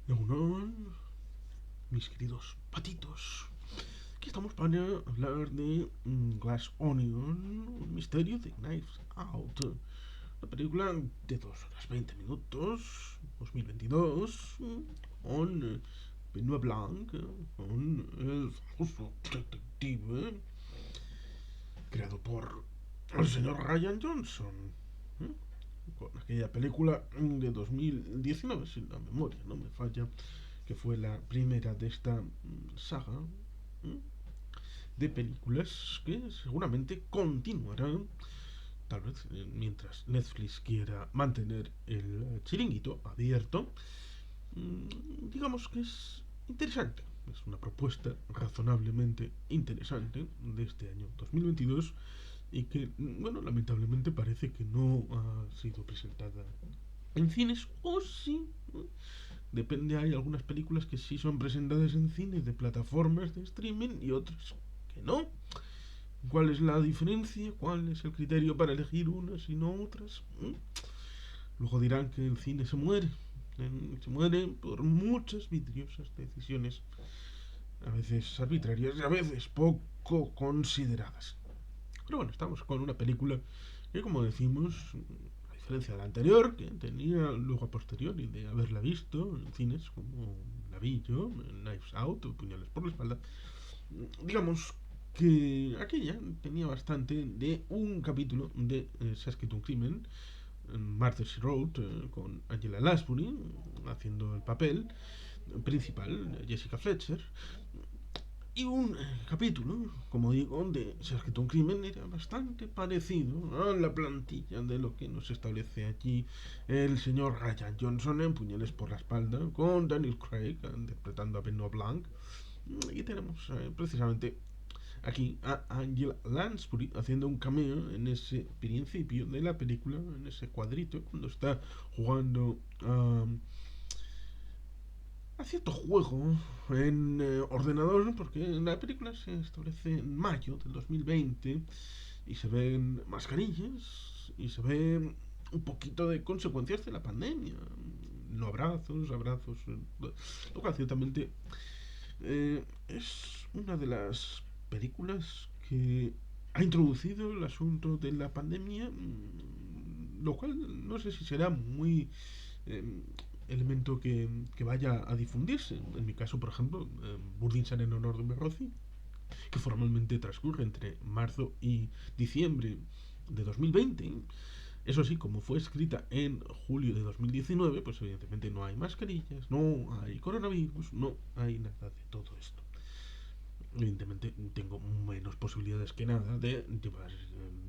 Egunon, mis queridos patitos. Aquí estamos para hablar de Glass Onion, un misterio de Knives Out. Una película de 2 horas 20 minutos, 2022, con Benoit Blanc, con el famoso detective, creado por el señor Ryan Johnson. ¿eh? Con aquella película de 2019, si la memoria no me falla, que fue la primera de esta saga de películas que seguramente continuarán, tal vez mientras Netflix quiera mantener el chiringuito abierto. Digamos que es interesante, es una propuesta razonablemente interesante de este año 2022 y que, bueno, lamentablemente parece que no ha sido presentada en cines, o sí, ¿no? Depende, hay algunas películas que sí son presentadas en cines de plataformas de streaming y otras que no. ¿Cuál es la diferencia? ¿Cuál es el criterio para elegir unas y no otras? Luego dirán que el cine se muere. Se muere por muchas vidriosas decisiones, a veces arbitrarias y a veces poco consideradas. Pero bueno, estamos con una película que, como decimos, a diferencia de la anterior, que tenía luego a posteriori de haberla visto en cines como la vi yo, en Knives Out o Puñales por la espalda, digamos que aquella tenía bastante de un capítulo de Se ha escrito un crimen, Martha She Wrote, con Angela Lansbury haciendo el papel principal, Jessica Fletcher, y un capítulo, como digo, de Se ha escrito un crimen era bastante parecido a la plantilla de lo que nos establece aquí el señor Ryan Johnson en Puñales por la espalda, con Daniel Craig interpretando a Benoit Blanc. Y tenemos precisamente aquí a Angela Lansbury haciendo un cameo en ese principio de la película, en ese cuadrito, cuando está jugando a cierto juego en ordenador, porque la película se establece en mayo del 2020 y se ven mascarillas y se ve un poquito de consecuencias de la pandemia. No abrazos, lo cual ciertamente es una de las películas que ha introducido el asunto de la pandemia, lo cual no sé si será muy eh, elemento que vaya a difundirse. En mi caso, por ejemplo, Burdinsan en honor de Merrozi, que formalmente transcurre entre marzo y diciembre de 2020. Eso sí, como fue escrita en julio de 2019, pues evidentemente no hay mascarillas, no hay coronavirus, no hay nada de todo esto. Evidentemente tengo menos posibilidades que nada de llevar,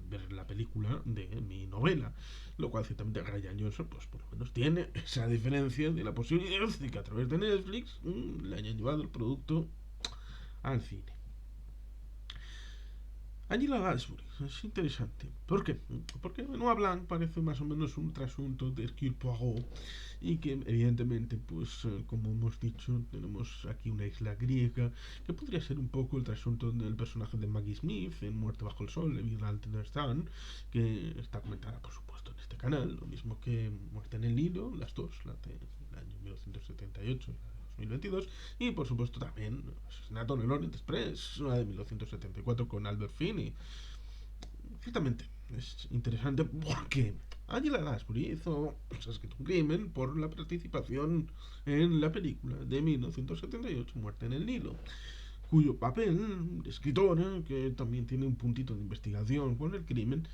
ver la película de mi novela, lo cual ciertamente Ryan Johnson pues por lo menos tiene esa diferencia de la posibilidad de que a través de Netflix le hayan llevado el producto al cine. Angela Lansbury es interesante. ¿Por qué? Porque Benoit Blanc parece más o menos un trasunto de Hercule Poirot y que evidentemente, pues como hemos dicho, tenemos aquí una isla griega que podría ser un poco el trasunto del personaje de Maggie Smith en Muerte bajo el sol, Evil Understand, que está comentada por supuesto en este canal, lo mismo que Muerte en el Nilo, las dos, la del año 1978 y la de 2022, y por supuesto también Asesinato en el Orient Express, una de 1974 con Albert Finney. Ciertamente es interesante porque Angela Lansbury hizo Se ha escrito un crimen por la participación en la película de 1978, Muerte en el Nilo, cuyo papel de escritora, que también tiene un puntito de investigación con el crimen,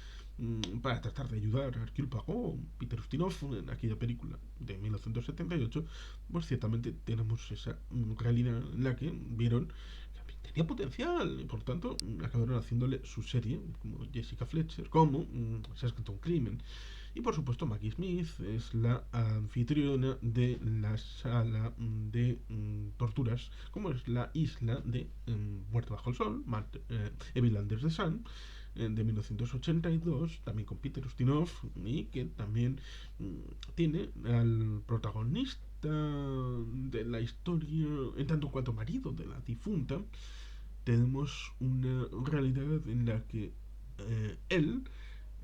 para tratar de ayudar a Hercule Poirot, Peter Ustinov, en aquella película de 1978, pues ciertamente tenemos esa realidad en la que vieron que tenía potencial y por tanto acabaron haciéndole su serie, como Jessica Fletcher, como Se ha escrito un crimen. Y por supuesto Maggie Smith es la anfitriona de la sala de torturas, como es la isla de Muerte bajo el Sol, Evil Under the Sun, de 1982, también con Peter Ustinov, y que también tiene al protagonista de la historia, en tanto cuanto marido de la difunta. Tenemos una realidad en la que él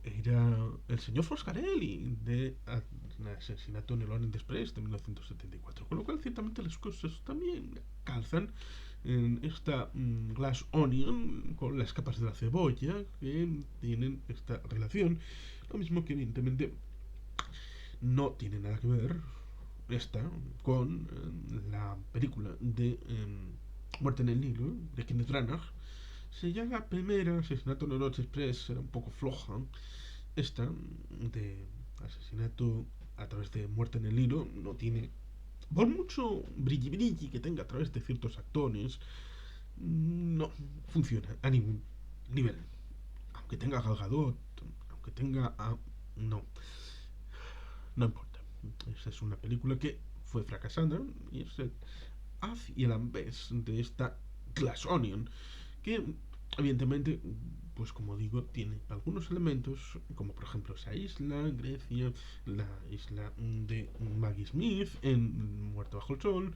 era el señor Foscarelli de Asesinato en el Orient Express de 1974. Con lo cual, ciertamente, las cosas también calzan en esta Glass Onion con las capas de la cebolla que tienen esta relación. Lo mismo que, evidentemente, no tiene nada que ver esta con la película de Muerte en el Nilo de Kenneth Branagh. Si ya la primera, Asesinato en el Orient Express, era un poco floja, esta de Asesinato a través de Muerte en el Nilo no tiene, por mucho brilli brilli que tenga a través de ciertos actores, no funciona a ningún nivel. Aunque tenga Gal Gadot, aunque tenga no, no importa. Esa es una película que fue fracasada y es el haz y el ambés de esta Glass Onion, que evidentemente, pues como digo, tiene algunos elementos, como por ejemplo esa isla en Grecia, la isla de Maggie Smith en Muerte bajo el Sol,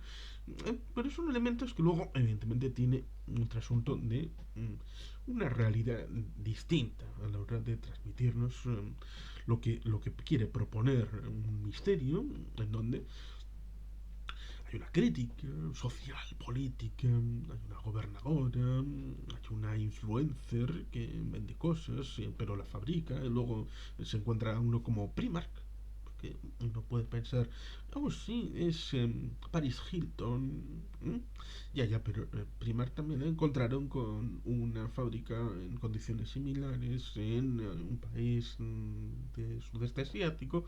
pero son elementos que luego evidentemente tiene un trasunto de una realidad distinta a la hora de transmitirnos lo que quiere proponer un misterio en donde hay una crítica social, política, hay una gobernadora, hay una influencer que vende cosas, pero la fabrica, y luego se encuentra uno como Primark, porque uno puede pensar, oh sí, es Paris Hilton, ¿eh? Ya, pero Primark también la encontraron con una fábrica en condiciones similares en un país de sudeste asiático,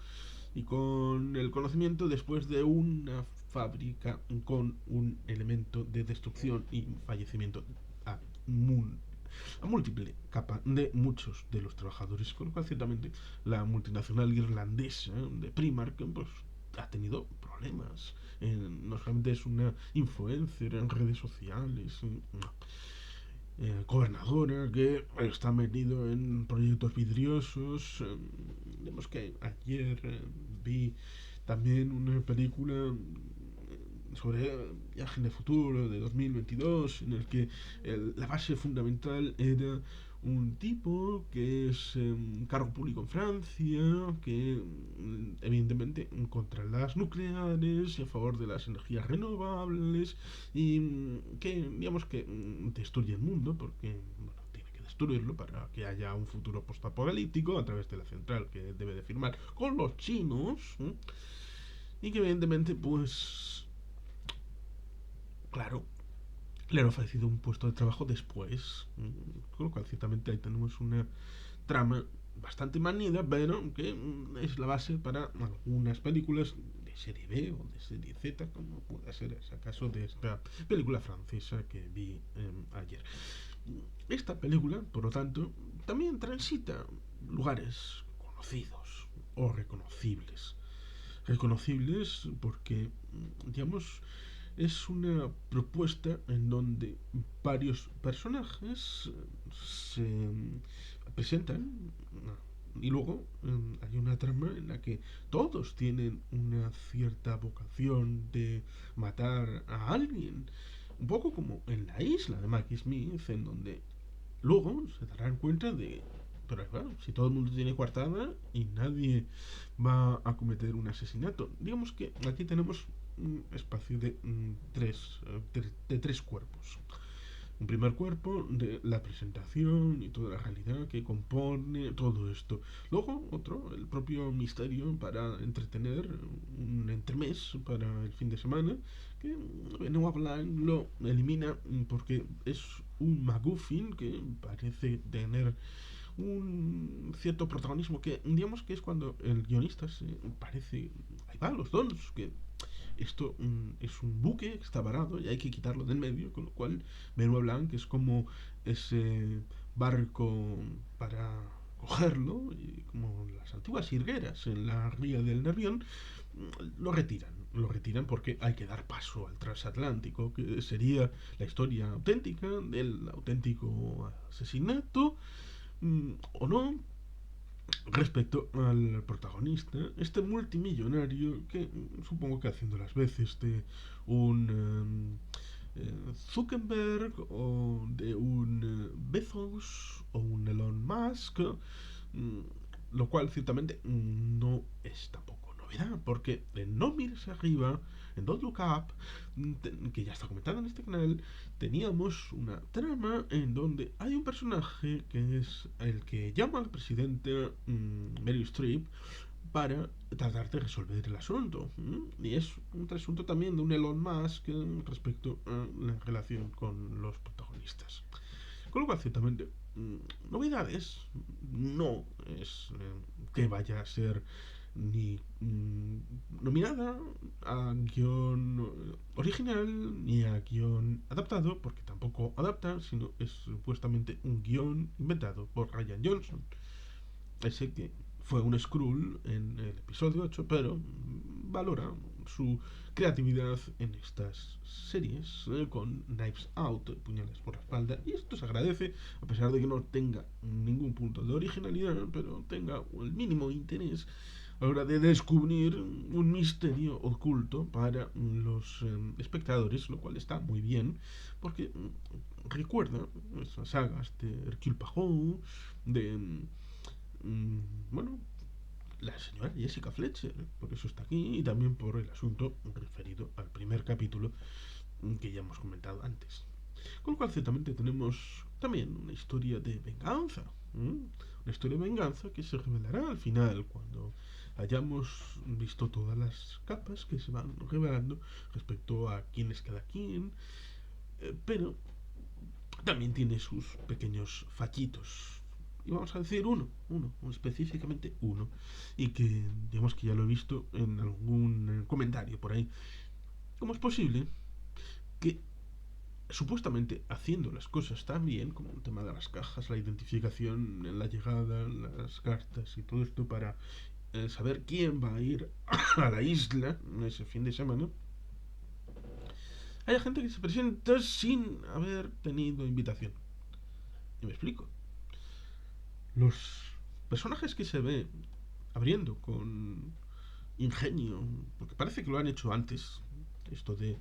y con el conocimiento después de una fábrica con un elemento de destrucción y fallecimiento a, a múltiple capa de muchos de los trabajadores, con lo cual ciertamente la multinacional irlandesa de Primark pues ha tenido problemas. No solamente es una influencer en redes sociales, no, gobernadora que está metido en proyectos vidriosos. Vemos que ayer vi también una película sobre viaje en el futuro de 2022 en el que la base fundamental era un tipo que es cargo público en Francia, que evidentemente contra las nucleares y a favor de las energías renovables y que digamos que destruye el mundo porque bueno, tiene que destruirlo para que haya un futuro postapocalíptico a través de la central que debe de firmar con los chinos, y que evidentemente pues claro, le han ofrecido un puesto de trabajo después, con lo cual ciertamente ahí tenemos una trama bastante manida, pero que es la base para algunas películas de serie B o de serie Z, como puede ser ese caso de esta película francesa que vi ayer. Esta película, por lo tanto, también transita lugares conocidos o reconocibles. Reconocibles porque, digamos, es una propuesta en donde varios personajes se presentan y luego hay una trama en la que todos tienen una cierta vocación de matar a alguien. Un poco como en la isla de Maggie Smith, en donde luego se darán cuenta de, pero claro, si todo el mundo tiene coartada y nadie va a cometer un asesinato. Digamos que aquí tenemos un espacio de tres cuerpos. Un primer cuerpo de la presentación y toda la realidad que compone todo esto. Luego otro, el propio misterio para entretener, un entremés para el fin de semana, que Benoit Blanc lo elimina porque es un MacGuffin que parece tener un cierto protagonismo que digamos que es cuando el guionista se parece, ahí va los donos, que esto es un buque que está varado y hay que quitarlo del medio, con lo cual Benoit Blanc es como ese barco para cogerlo, y como las antiguas hirgueras en la ría del Nervión, lo retiran porque hay que dar paso al transatlántico, que sería la historia auténtica del auténtico asesinato, o no, respecto al protagonista, este multimillonario que supongo que haciendo las veces de un Zuckerberg o de un Bezos o un Elon Musk, Lo cual ciertamente no es tampoco novedad, porque en No Mires Arriba, en Don't Look Up, que ya está comentada en este canal, teníamos una trama en donde hay un personaje que es el que llama al presidente Meryl Streep para tratar de resolver el asunto. Y es un asunto también de un Elon Musk respecto a la relación con los protagonistas. Con lo cual, ciertamente, novedades no es que vaya a ser ni nominada a guión original ni a guión adaptado, porque tampoco adapta, sino es supuestamente un guión inventado por Ryan Johnson. Ese que fue un Skrull en el episodio 8, pero valora su creatividad en estas series con Knives Out, puñales por la espalda, y esto se agradece a pesar de que no tenga ningún punto de originalidad, pero tenga el mínimo interés a la hora de descubrir un misterio oculto para los espectadores, lo cual está muy bien, porque recuerda esas sagas de Hercule Poirot, de bueno, la señora Jessica Fletcher, por eso está aquí, y también por el asunto referido al primer capítulo que ya hemos comentado antes. Con lo cual, ciertamente tenemos también una historia de venganza. Una historia de venganza que se revelará al final, cuando hayamos visto todas las capas que se van revelando respecto a quién es cada quien. Pero también tiene sus pequeños fallitos. Y vamos a decir uno, específicamente uno. Y que digamos que ya lo he visto en algún comentario por ahí. ¿Cómo es posible que supuestamente haciendo las cosas tan bien, como el tema de las cajas, la identificación en la llegada, las cartas y todo esto para saber quién va a ir a la isla ese fin de semana, hay gente que se presenta sin haber tenido invitación? Y me explico. Los personajes que se ve abriendo con ingenio, porque parece que lo han hecho antes, esto de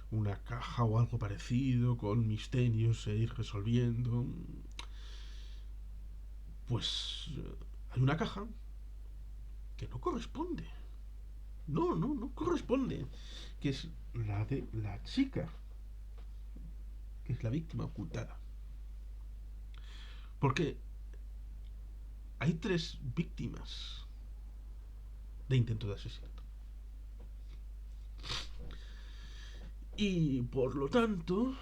una caja o algo parecido, con misterios e ir resolviendo, pues hay una caja que no corresponde. No corresponde. Que es la de la chica, que es la víctima ocultada. Porque hay 3 víctimas de intento de asesinato. Y por lo tanto,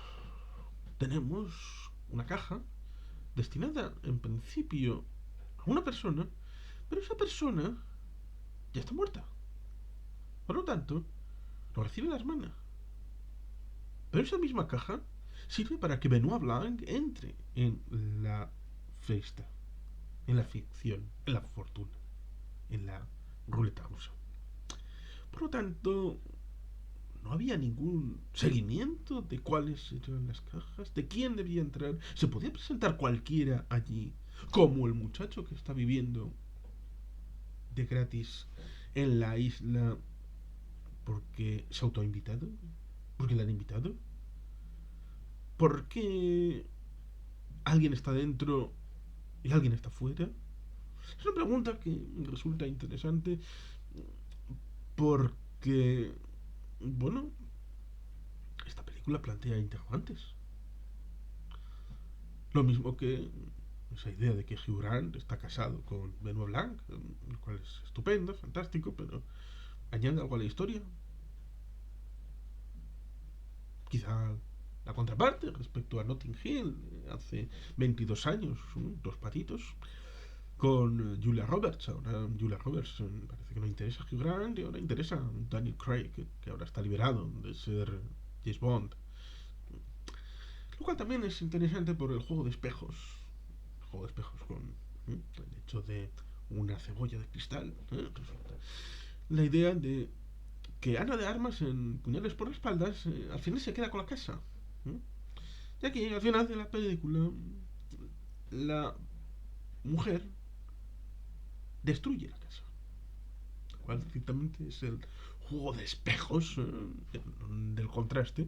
tenemos una caja destinada en principio a una persona, pero esa persona ya está muerta. Por lo tanto, lo recibe la hermana. Pero esa misma caja sirve para que Benoit Blanc entre en la fiesta, en la ficción, en la fortuna, en la ruleta rusa. Por lo tanto, no había ningún seguimiento de cuáles eran las cajas, de quién debía entrar. Se podía presentar cualquiera allí, como el muchacho que está viviendo de gratis en la isla porque se ha autoinvitado, porque le han invitado, porque alguien está dentro y alguien está fuera. Es una pregunta que resulta interesante porque, bueno, esta película plantea interrogantes. Lo mismo que esa idea de que Hugh Grant está casado con Benoit Blanc, lo cual es estupendo, fantástico, pero añade algo a la historia. Quizá la contraparte respecto a Notting Hill hace 22 años, 2 patitos, con Julia Roberts. Ahora Julia Roberts parece que no interesa a Hugh Grant y ahora interesa a Daniel Craig, que ahora está liberado de ser James Bond. Lo cual también es interesante por el juego de espejos. El juego de espejos con el hecho de una cebolla de cristal. La idea de que Ana de Armas en Puñales por las espaldas al final se queda con la casa. Ya que al final de la película la mujer destruye la casa. Lo cual ciertamente es el juego de espejos del contraste.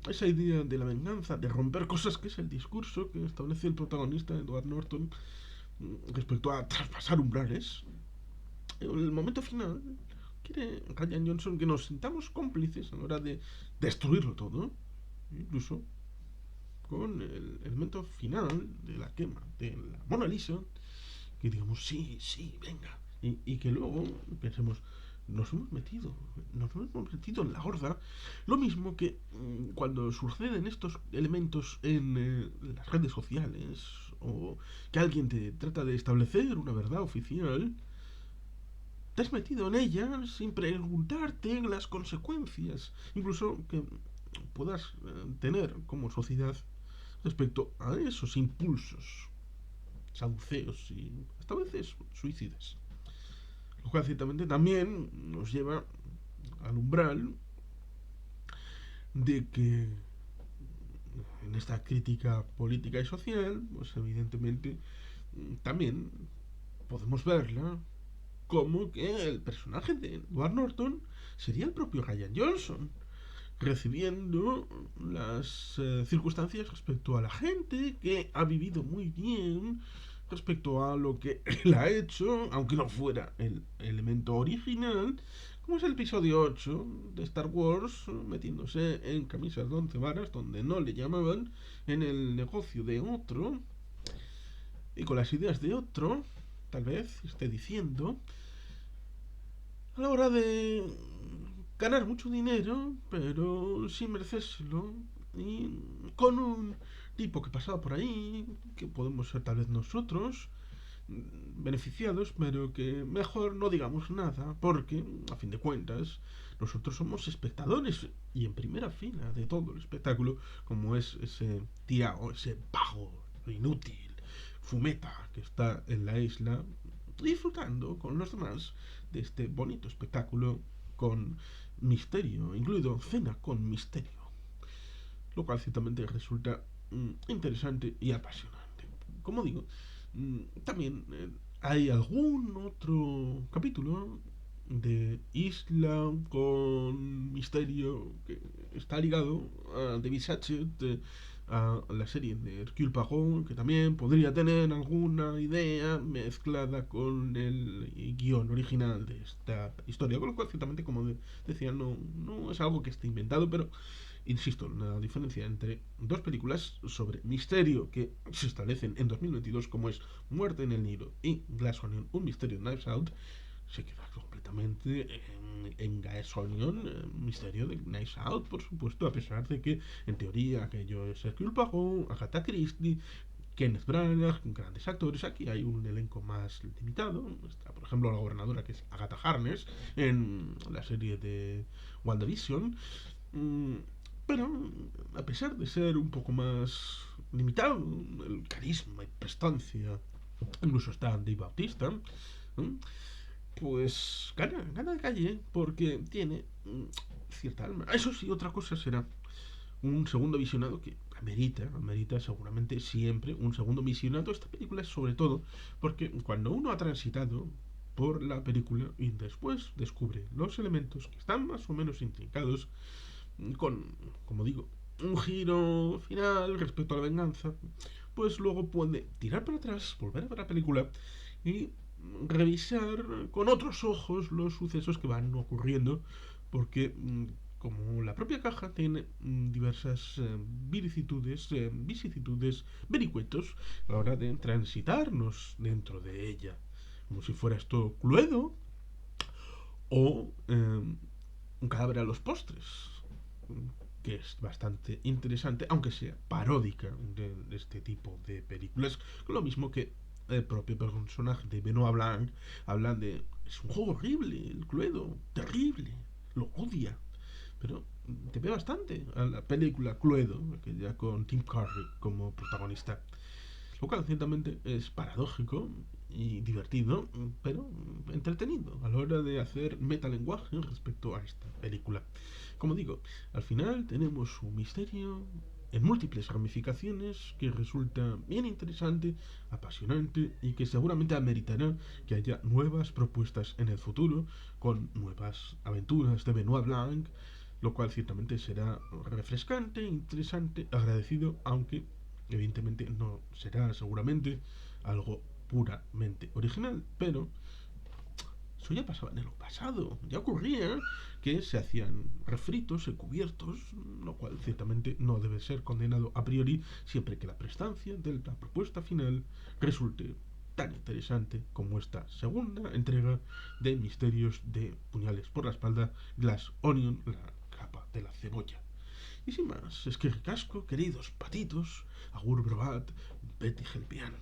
Esa idea de la venganza, de romper cosas, que es el discurso que establece el protagonista, Edward Norton, respecto a traspasar umbrales. En el momento final quiere Ryan Johnson que nos sintamos cómplices a la hora de destruirlo todo, incluso con el elemento final de la quema de la Mona Lisa, que digamos, sí, sí, venga, y que luego pensemos, nos hemos metido en la horda, lo mismo que cuando suceden estos elementos en las redes sociales, o que alguien te trata de establecer una verdad oficial, te has metido en ella sin preguntarte las consecuencias, incluso que puedas tener como sociedad respecto a esos impulsos saduceos y hasta a veces suicidas. Lo cual ciertamente también nos lleva al umbral de que en esta crítica política y social, pues evidentemente también podemos verla como que el personaje de Edward Norton sería el propio Ryan Johnson, recibiendo las circunstancias respecto a la gente que ha vivido muy bien respecto a lo que él ha hecho, aunque no fuera el elemento original, como es el episodio 8 de Star Wars, metiéndose en camisas de once varas donde no le llamaban, en el negocio de otro y con las ideas de otro, tal vez esté diciendo, a la hora de ganar mucho dinero, pero sin merecérselo, y con un tipo que pasaba por ahí, que podemos ser tal vez nosotros, beneficiados, pero que mejor no digamos nada, porque, a fin de cuentas, nosotros somos espectadores y en primera fila de todo el espectáculo, como es ese tiao, ese pago inútil, fumeta, que está en la isla, disfrutando con los demás de este bonito espectáculo con misterio, incluido cena con misterio, lo cual ciertamente resulta interesante y apasionante. Como digo, también hay algún otro capítulo de Isla con misterio que está ligado a David Satchet, a la serie de Hercule Poirot, que también podría tener alguna idea mezclada con el guión original de esta historia, con lo cual ciertamente, como decía, no es algo que esté inventado, pero insisto, la diferencia entre dos películas sobre misterio que se establecen en 2022, como es Muerte en el Nilo y Glass Onion, un misterio de Knives Out, se queda completamente en Glass Onion, misterio de Knives Out, por supuesto, a pesar de que en teoría aquello es Hercule Poirot, Agatha Christie, Kenneth Branagh, grandes actores. Aquí hay un elenco más limitado. Está, por ejemplo, la gobernadora, que es Agatha Harkness en la serie de WandaVision. Mm, pero, a pesar de ser un poco más limitado, el carisma y prestancia, incluso está Dave Bautista, ¿eh? Pues gana de calle porque tiene cierta alma. Eso sí, otra cosa será un segundo visionado que amerita seguramente siempre un segundo visionado. Esta película es sobre todo porque cuando uno ha transitado por la película y después descubre los elementos que están más o menos intrincados, con, como digo, un giro final respecto a la venganza, pues luego puede tirar para atrás, volver a ver la película y revisar con otros ojos los sucesos que van ocurriendo, porque como la propia caja tiene diversas vicisitudes, vericuetos, a la hora de transitarnos dentro de ella, como si fuera esto Cluedo o un cadáver a los postres, que es bastante interesante, aunque sea paródica de este tipo de películas. Lo mismo que el propio personaje de Benoit Blanc habla de... Es un juego horrible, el Cluedo, terrible, lo odia. Pero te ve bastante a la película Cluedo, que ya con Tim Curry como protagonista. Lo cual ciertamente es paradójico y divertido, pero entretenido a la hora de hacer metalenguaje respecto a esta película. Como digo, al final tenemos un misterio en múltiples ramificaciones que resulta bien interesante, apasionante y que seguramente ameritará que haya nuevas propuestas en el futuro con nuevas aventuras de Benoit Blanc, lo cual ciertamente será refrescante, interesante, agradecido, aunque evidentemente no será seguramente algo puramente original, pero eso ya pasaba en el pasado. Ya ocurría que se hacían refritos cubiertos, lo cual ciertamente no debe ser condenado a priori siempre que la prestancia de la propuesta final resulte tan interesante como esta segunda entrega de Misterios de Puñales por la Espalda, Glass Onion, la capa de la cebolla. Y sin más, es que ricasco, queridos patitos, agur brobat, Betty Gelpian.